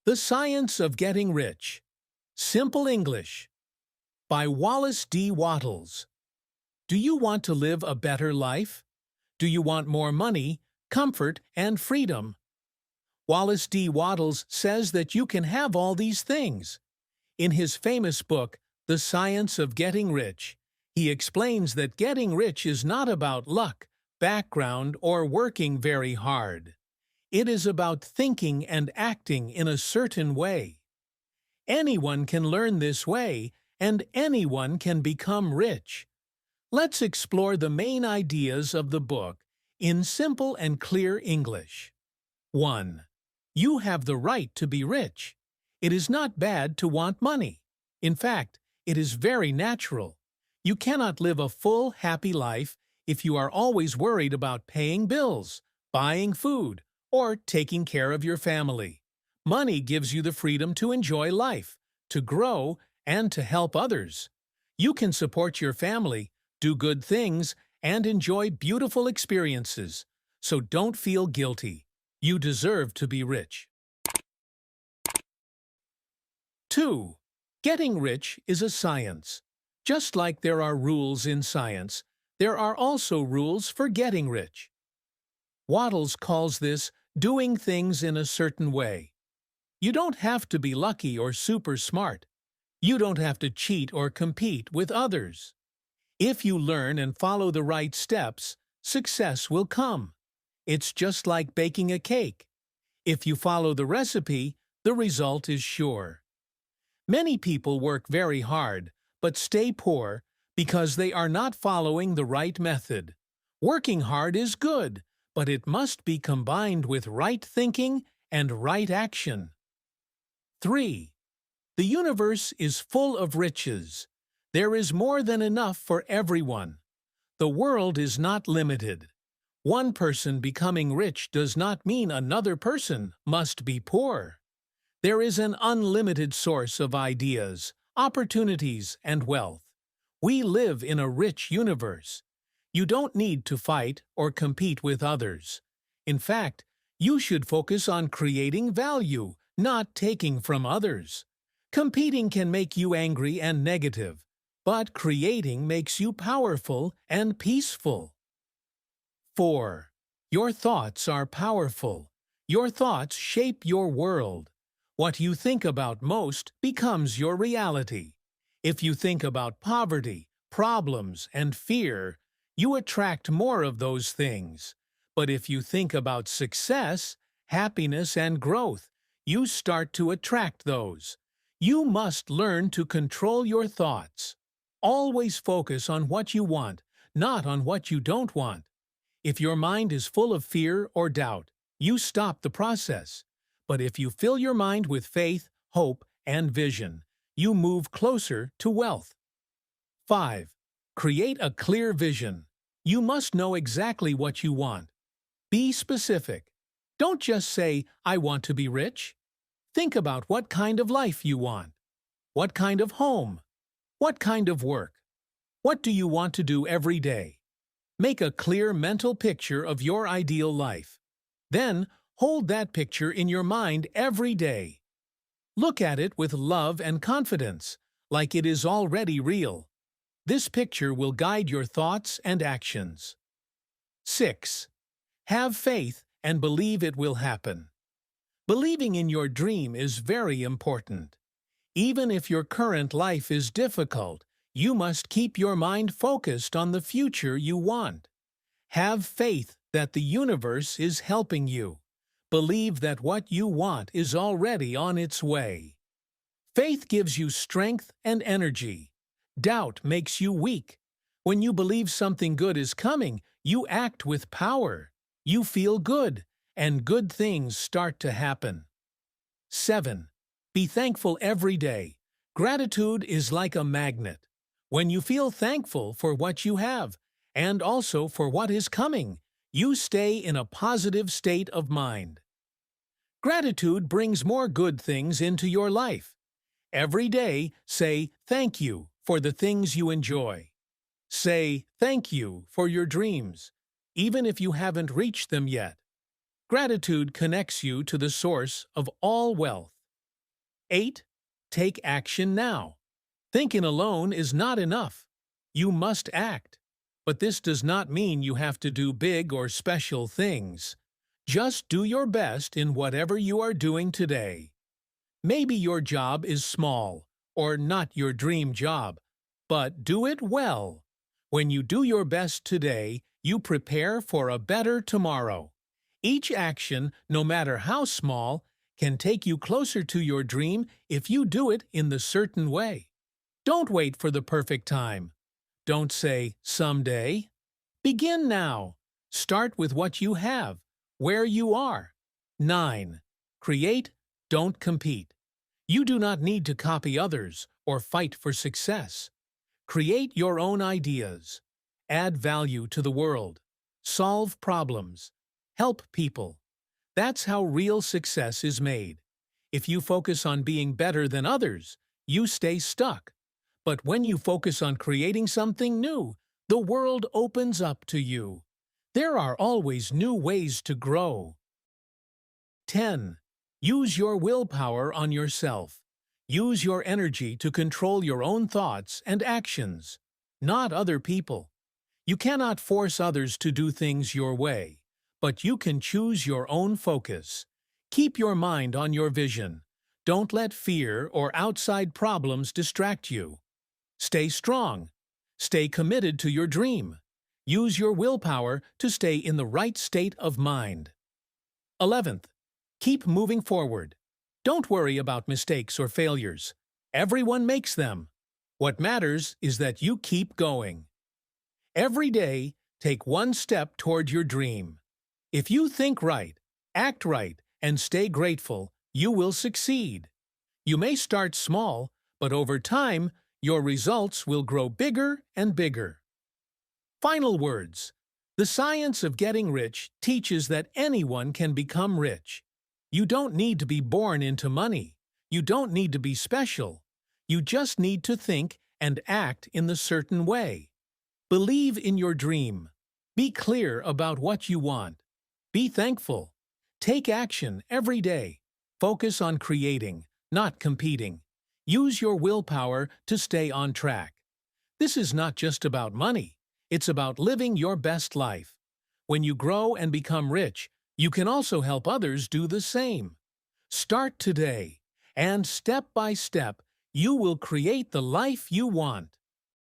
The Science of Getting Rich. Simple English. By Wallace D. Wattles. Do you want to live a better life? Do you want more money, comfort, and freedom? Wallace D. Wattles says that you can have all these things. In his famous book, The Science of Getting Rich, he explains that getting rich is not about luck, background, or working very hard. It is about thinking and acting in a certain way. Anyone can learn this way, and anyone can become rich. Let's explore the main ideas of the book in simple and clear English. 1. You have the right to be rich. It is not bad to want money. In fact, it is very natural. You cannot live a full, happy life if you are always worried about paying bills, buying food, or taking care of your family. Money gives you the freedom to enjoy life, to grow, and to help others. You can support your family, do good things, and enjoy beautiful experiences. So don't feel guilty. You deserve to be rich. 2. Getting rich is a science. Just like there are rules in science, there are also rules for getting rich. Wattles calls this doing things in a certain way. You don't have to be lucky or super smart. You don't have to cheat or compete with others. If you learn and follow the right steps, success will come. It's just like baking a cake. If you follow the recipe, the result is sure. Many people work very hard, but stay poor because they are not following the right method. Working hard is good, but it must be combined with right thinking and right action. 3. The universe is full of riches. There is more than enough for everyone. The world is not limited. One person becoming rich does not mean another person must be poor. There is an unlimited source of ideas, opportunities, and wealth. We live in a rich universe. You don't need to fight or compete with others. In fact, you should focus on creating value, not taking from others. Competing can make you angry and negative, but creating makes you powerful and peaceful. 4. Your thoughts are powerful. Your thoughts shape your world. What you think about most becomes your reality. If you think about poverty, problems, and fear, you attract more of those things. But if you think about success, happiness, and growth, you start to attract those. You must learn to control your thoughts. Always focus on what you want, not on what you don't want. If your mind is full of fear or doubt, you stop the process. But if you fill your mind with faith, hope, and vision, you move closer to wealth. 5. Create a clear vision. You must know exactly what you want. Be specific. Don't just say, "I want to be rich." Think about what kind of life you want. What kind of home? What kind of work? What do you want to do every day? Make a clear mental picture of your ideal life. Then, hold that picture in your mind every day. Look at it with love and confidence, like it is already real. This picture will guide your thoughts and actions. 6. Have faith and believe it will happen. Believing in your dream is very important. Even if your current life is difficult, you must keep your mind focused on the future you want. Have faith that the universe is helping you. Believe that what you want is already on its way. Faith gives you strength and energy. Doubt makes you weak. When you believe something good is coming, you act with power. You feel good, and good things start to happen. 7. Be thankful every day. Gratitude is like a magnet. When you feel thankful for what you have, and also for what is coming, you stay in a positive state of mind. Gratitude brings more good things into your life. Every day, say thank you for the things you enjoy. Say thank you for your dreams, even if you haven't reached them yet. Gratitude connects you to the source of all wealth. 8. Take action now. Thinking alone is not enough. You must act. But this does not mean you have to do big or special things. Just do your best in whatever you are doing today. Maybe your job is small, or not your dream job, but do it well. When you do your best today, you prepare for a better tomorrow. Each action, no matter how small, can take you closer to your dream if you do it in the certain way. Don't wait for the perfect time. Don't say, someday. Begin now. Start with what you have, where you are. 9. Create, don't compete. You do not need to copy others or fight for success. Create your own ideas. Add value to the world. Solve problems. Help people. That's how real success is made. If you focus on being better than others, you stay stuck. But when you focus on creating something new, the world opens up to you. There are always new ways to grow. 10. Use your willpower on yourself. Use your energy to control your own thoughts and actions, not other people. You cannot force others to do things your way, but you can choose your own focus. Keep your mind on your vision. Don't let fear or outside problems distract you. Stay strong. Stay committed to your dream. Use your willpower to stay in the right state of mind. 11th. Keep moving forward. Don't worry about mistakes or failures. Everyone makes them. What matters is that you keep going. Every day, take one step toward your dream. If you think right, act right, and stay grateful, you will succeed. You may start small, but over time, your results will grow bigger and bigger. Final words. The science of getting rich teaches that anyone can become rich. You don't need to be born into money. You don't need to be special. You just need to think and act in the certain way. Believe in your dream. Be clear about what you want. Be thankful. Take action every day. Focus on creating, not competing. Use your willpower to stay on track. This is not just about money. It's about living your best life. When you grow and become rich, you can also help others do the same. Start today, and step by step, you will create the life you want.